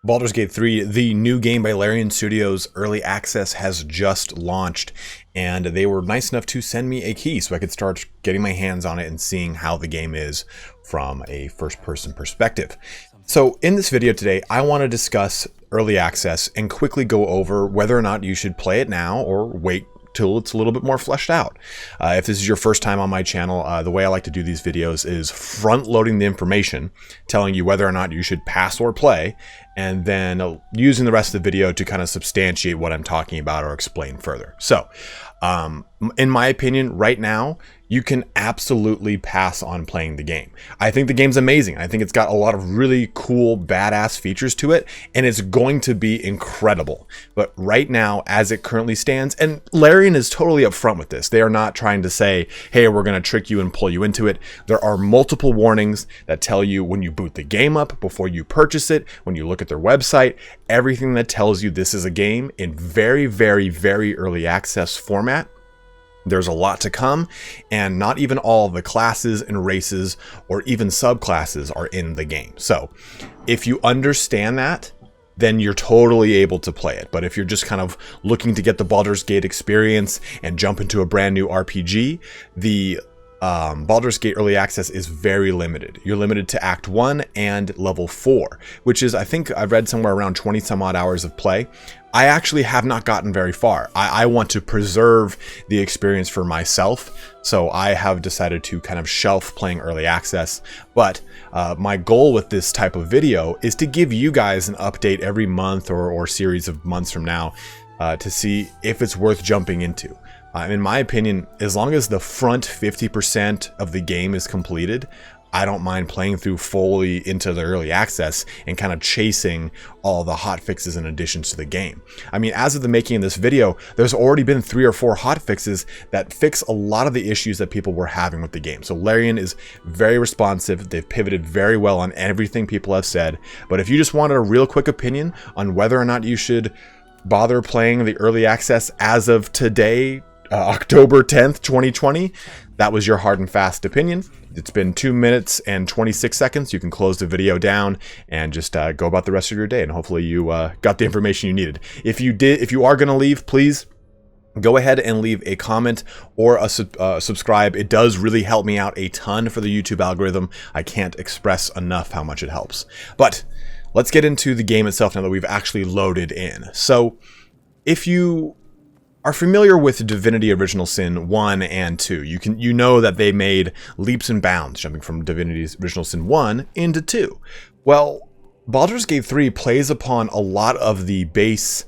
Baldur's Gate 3, the new game by Larian Studios, early access has just launched, and they were nice enough to send me a key so I could start getting my hands on it and seeing how the game is from a first-person perspective. So in this video today, I want to discuss early access and quickly go over whether or not you should play it now or wait till it's a little bit more fleshed out. If this is your first time on my channel, the way I like to do these videos is front loading the information, telling you whether or not you should pass or play, and then using the rest of the video to kind of substantiate what I'm talking about or explain further. So, in my opinion, right now, you can absolutely pass on playing the game. I think the game's amazing. I think it's got a lot of really cool, badass features to it, and it's going to be incredible. But right now, as it currently stands, and Larian is totally upfront with this. They are not trying to say, hey, we're going to trick you and pull you into it. There are multiple warnings that tell you when you boot the game up, before you purchase it, when you look at their website, everything that tells you this is a game in very, very, very early access format. There's a lot to come, and not even all the classes and races or even subclasses are in the game. So if you understand that, then you're totally able to play it. But if you're just kind of looking to get the Baldur's Gate experience and jump into a brand new RPG, the Baldur's Gate Early Access is very limited. You're limited to Act 1 and Level 4, which is, I think I've read somewhere around 20 some odd hours of play. I actually have not gotten very far. I want to preserve the experience for myself, so I have decided to kind of shelf playing Early Access. But my goal with this type of video is to give you guys an update every month or series of months from now to see if it's worth jumping into. In my opinion, as long as the front 50% of the game is completed, I don't mind playing through fully into the early access and kind of chasing all the hot fixes and additions to the game. I mean, as of the making of this video, there's already been 3 or 4 hot fixes that fix a lot of the issues that people were having with the game. So Larian is very responsive. They've pivoted very well on everything people have said. But if you just wanted a real quick opinion on whether or not you should bother playing the early access as of today, October 10th, 2020, that was your hard and fast opinion. It's been 2 minutes and 26 seconds. You can close the video down and just go about the rest of your day, and hopefully you got the information you needed. If you are going to leave, please go ahead and leave a comment or a subscribe. It does really help me out a ton for the YouTube algorithm. I can't express enough how much it helps. But let's get into the game itself now that we've actually loaded in. So if you are familiar with Divinity Original Sin 1 and 2, you know that they made leaps and bounds jumping from Divinity Original Sin 1 into 2. Well, Baldur's Gate 3 plays upon a lot of the base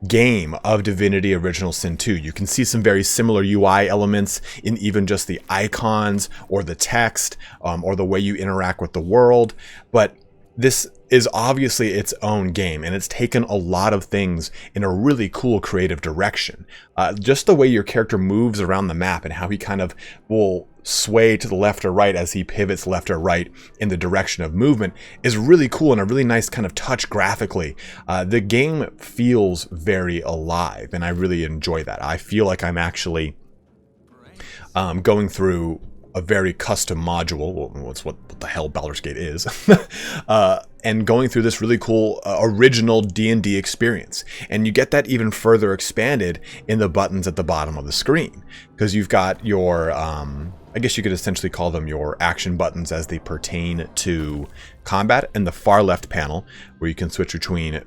game of Divinity Original Sin 2. You can see some very similar UI elements in even just the icons or the text or the way you interact with the world, but this is obviously its own game, and it's taken a lot of things in a really cool creative direction. Just the way your character moves around the map and how he kind of will sway to the left or right as he pivots left or right in the direction of movement is really cool and a really nice kind of touch graphically. The game feels very alive, and I really enjoy that. I feel like I'm actually going through a very custom module, well, it's what the hell Baldur's Gate is, and going through this really cool original D&D experience. And you get that even further expanded in the buttons at the bottom of the screen, because you've got your, I guess you could essentially call them your action buttons as they pertain to combat in the far left panel, where you can switch between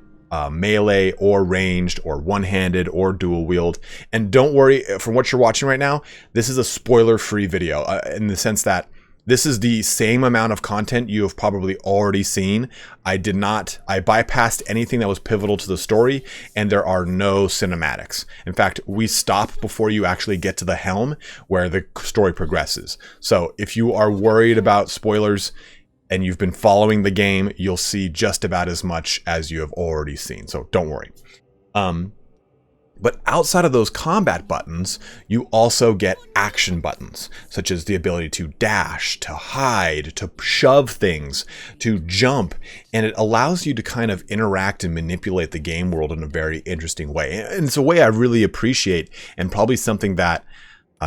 melee or ranged or one-handed or dual wield. And don't worry, from what you're watching right now, this is a spoiler-free video in the sense that this is the same amount of content you have probably already seen. I bypassed anything that was pivotal to the story, and there are no cinematics. In fact, we stop before you actually get to the helm where the story progresses. So if you are worried about spoilers and you've been following the game, you'll see just about as much as you have already seen, so don't worry. But outside of those combat buttons, you also get action buttons, such as the ability to dash, to hide, to shove things, to jump, and it allows you to kind of interact and manipulate the game world in a very interesting way. And it's a way I really appreciate, and probably something that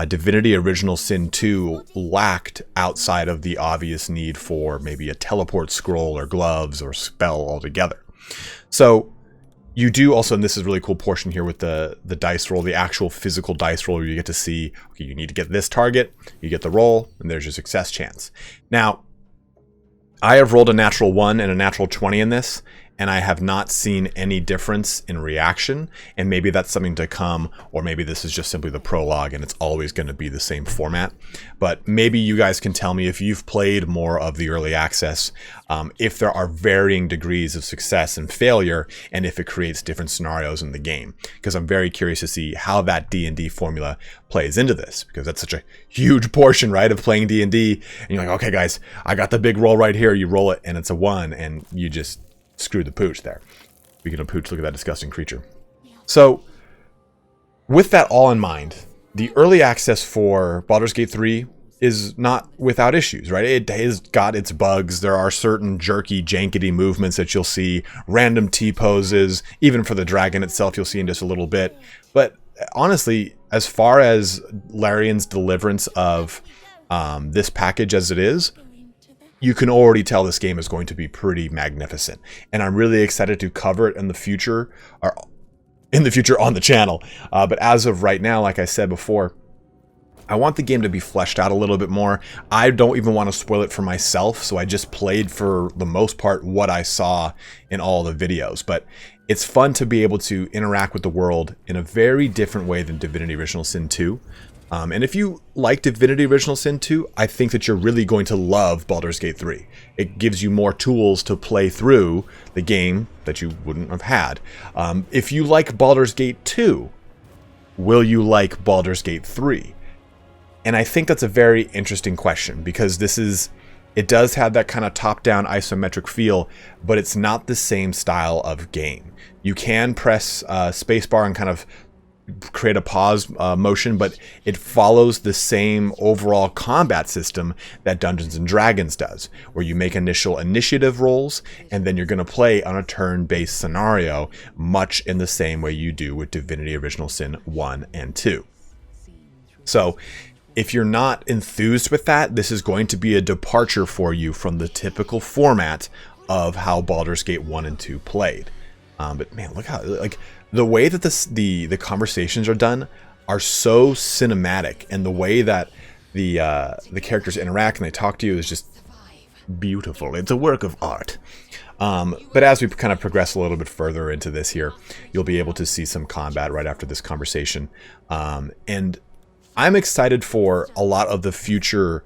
Divinity Original Sin 2 lacked outside of the obvious need for maybe a teleport scroll or gloves or spell altogether. So you do also, and this is a really cool portion here with the dice roll, the actual physical dice roll, where you get to see, okay, you need to get this target, you get the roll, and there's your success chance. Now, I have rolled a natural 1 and a natural 20 in this, and I have not seen any difference in reaction, and maybe that's something to come, or maybe this is just simply the prologue and it's always going to be the same format. But maybe you guys can tell me, if you've played more of the early access, if there are varying degrees of success and failure, and if it creates different scenarios in the game, because I'm very curious to see how that D&D formula plays into this, because that's such a huge portion, right, of playing D&D, and you're like, okay guys, I got the big roll right here, you roll it and it's a 1, and you just screw the pooch there. Speaking of pooch, look at that disgusting creature. So, with that all in mind, the early access for Baldur's Gate 3 is not without issues, right? It has got its bugs. There are certain jerky, jankety movements that you'll see, random T-poses, even for the dragon itself you'll see in just a little bit. But honestly, as far as Larian's deliverance of this package as it is, you can already tell this game is going to be pretty magnificent, and I'm really excited to cover it in the future, or in the future on the channel. But as of right now, like I said before, I want the game to be fleshed out a little bit more. I don't even want to spoil it for myself, so I just played for the most part what I saw in all the videos. But it's fun to be able to interact with the world in a very different way than Divinity Original Sin 2. And if you like Divinity Original Sin 2, I think that you're really going to love Baldur's Gate 3. It gives you more tools to play through the game that you wouldn't have had. If you like Baldur's Gate 2, will you like Baldur's Gate 3? And I think that's a very interesting question, because it does have that kind of top-down isometric feel, but it's not the same style of game. You can press spacebar and kind of create a pause motion, but it follows the same overall combat system that Dungeons and Dragons does, where you make initial initiative rolls and then you're going to play on a turn-based scenario, much in the same way you do with Divinity Original Sin 1 and 2. So if you're not enthused with that, this is going to be a departure for you from the typical format of how Baldur's Gate 1 and 2 played. But man, look how, like, the way that the conversations are done are so cinematic, and the way that the characters interact and they talk to you is just beautiful. It's a work of art. But as we kind of progress a little bit further into this here, you'll be able to see some combat right after this conversation. And I'm excited for a lot of the future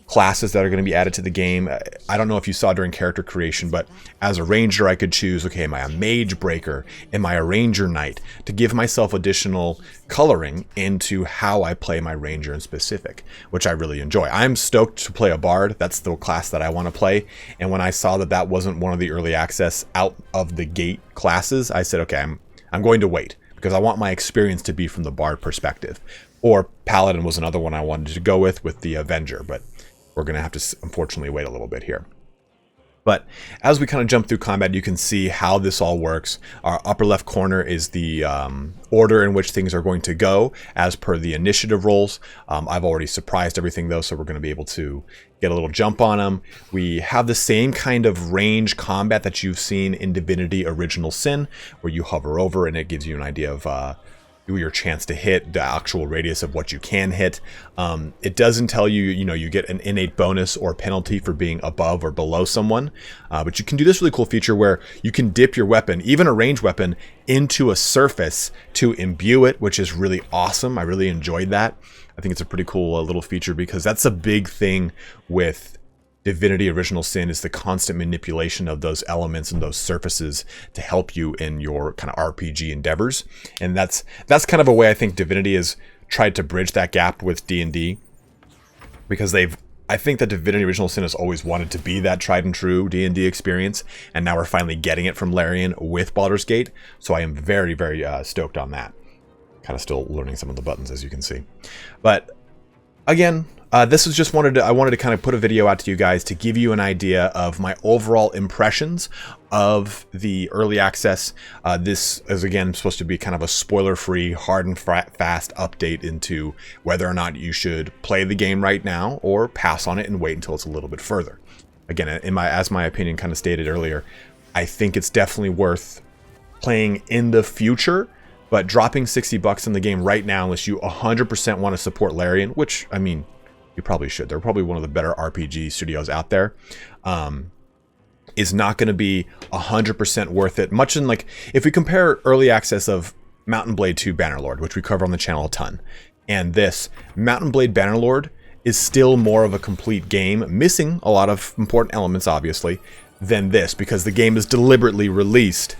classes that are going to be added to the game. I don't know if you saw during character creation, but as a ranger I could choose, okay, am I a mage breaker? Am I a ranger knight? To give myself additional coloring into how I play my ranger in specific, which I really enjoy. I'm stoked to play a bard. That's the class that I want to play. And when I saw that that wasn't one of the early access out of the gate classes, I said, okay, I'm going to wait, because I want my experience to be from the bard perspective. Or paladin was another one I wanted to go with the avenger, but we're going to have to unfortunately wait a little bit here. But as we kind of jump through combat, you can see how this all works. Our upper left corner is the order in which things are going to go as per the initiative rolls. I've already surprised everything though, so we're going to be able to get a little jump on them. We have the same kind of range combat that you've seen in Divinity Original Sin, where you hover over and it gives you an idea of your chance to hit, the actual radius of what you can hit. It doesn't tell you, you get an innate bonus or penalty for being above or below someone, but you can do this really cool feature where you can dip your weapon, even a ranged weapon, into a surface to imbue it, which is really awesome. I really enjoyed that. I think it's a pretty cool little feature, because that's a big thing with Divinity Original Sin, is the constant manipulation of those elements and those surfaces to help you in your kind of RPG endeavors. And that's kind of a way I think Divinity has tried to bridge that gap with D&D, because I think that Divinity Original Sin has always wanted to be that tried and true D&D experience, and now we're finally getting it from Larian with Baldur's Gate. So I am very, very stoked on that. Kind of still learning some of the buttons, as you can see. But again, this was just I wanted to kind of put a video out to you guys to give you an idea of my overall impressions of the early access. This is again supposed to be kind of a spoiler-free, hard and fast update into whether or not you should play the game right now or pass on it and wait until it's a little bit further. Again, as my opinion kind of stated earlier, I think it's definitely worth playing in the future, but dropping $60 in the game right now, unless you 100% want to support Larian, which, I mean, you probably should. They're probably one of the better RPG studios out there. Is not going to be 100% worth it. Much in like, if we compare early access of Mountain Blade 2 Bannerlord, which we cover on the channel a ton, and this, Mountain Blade Bannerlord is still more of a complete game, missing a lot of important elements, obviously, than this, because the game is deliberately released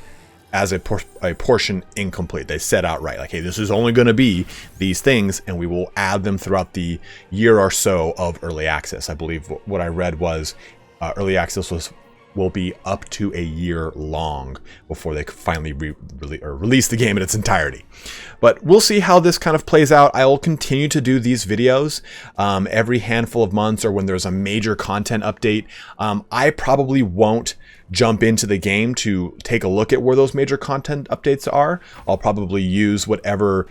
as a portion incomplete. They set out right, like, hey, this is only going to be these things, and we will add them throughout the year or so of early access. I believe what I read was early access will be up to a year long before they finally release the game in its entirety. But we'll see how this kind of plays out. I will continue to do these videos every handful of months, or when there's a major content update. I probably won't jump into the game to take a look at where those major content updates are. I'll probably use whatever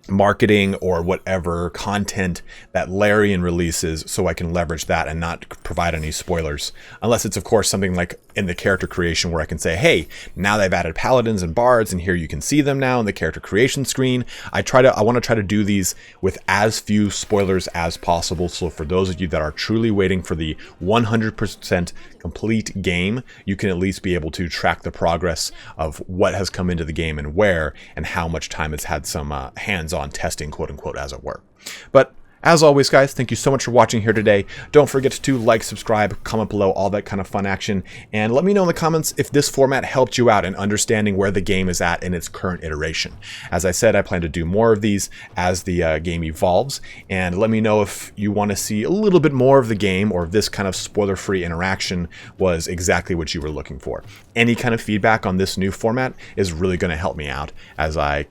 marketing or whatever content that Larian releases so I can leverage that and not provide any spoilers, unless it's of course something like in the character creation where I can say, hey, now they've added paladins and bards and here you can see them now in the character creation screen. I want to try to do these with as few spoilers as possible, so for those of you that are truly waiting for the 100% complete game, you can at least be able to track the progress of what has come into the game and where, and how much time it's had some hands-on testing, quote unquote, as it were. But as always, guys, thank you so much for watching here today. Don't forget to like, subscribe, comment below, all that kind of fun action, and let me know in the comments if this format helped you out in understanding where the game is at in its current iteration. As I said, I plan to do more of these as the game evolves, and let me know if you want to see a little bit more of the game, or if this kind of spoiler-free interaction was exactly what you were looking for. Any kind of feedback on this new format is really going to help me out as I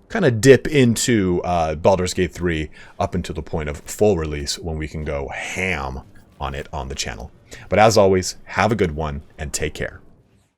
kind of dip into Baldur's Gate 3 up until the point of full release, when we can go ham on it on the channel. But as always, have a good one and take care.